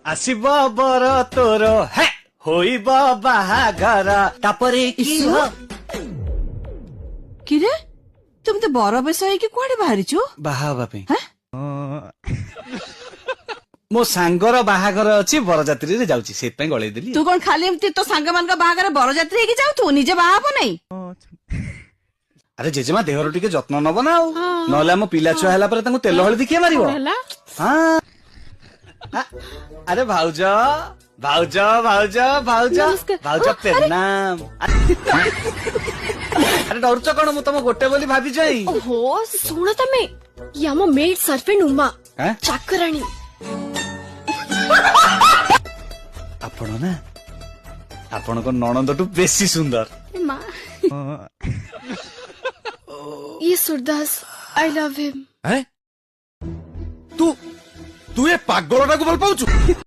ଆସିବ ବର ତୋର ହେ ହୋଇବ ବାହାଘର ତାପରେ କି କିରେ ତୁମ ତ ବର ବେଶ ହେଇକି କୁଆଡେ ବାହାରିଛୁ? ବାହା ହବା ପାଇଁ ମୋ ସାଙ୍ଗର ବାହାଘର ଅଛି ବରଯାତ୍ରୀରେ ଯାଉଛି ସେଇଥିପାଇଁ ଗଳେଇ ଦେଲି। ତୁ କଣ ଖାଲି ଏମିତି ତୋ ସାଙ୍ଗମାନଙ୍କ ବାହାଘର ବରଯାତ୍ରୀ ହେଇକି ଯାଉଥିବୁ, ନିଜେ ବାହା ହବ ନାଇଁ? ଆରେ ଜେଜେମା ଦେହର ଟିକେ ଯତ୍ନ ନବ ନା ଆଉ ନହେଲେ ଆମ ପିଲା ଛୁଆ ହେଲା ପରେ ତାଙ୍କୁ ତେଲ ହଳଦୀ କିଏ ମାରିବ? ଆରେ ଭାଉଜ ଭାଉଜ ଭାଉଜ ଭାଉଜ ଭାଉଜ ପ୍ରଣାମ। ଆରେ ଡରୁଛ କଣ? ମୁଁ ତମ ଗୋଟେ ବୋଲି ଭାବିଛ। ଓହୋ ଶୁଣ ତମେ, ଇଏ ଆମ ମେଡ୍ ସର୍ଭେଣ୍ଟ ଉମା ଚାକରାଣୀ। ଆପଣ ନା ଆପଣଙ୍କ ନଣନ୍ଦଠୁ ବେଶୀ ସୁନ୍ଦର। ମା ये सुरदास आई लव हिम। ତୁ ଏ ପାଗଳଟାକୁ ଭଲ ପାଉଛୁ?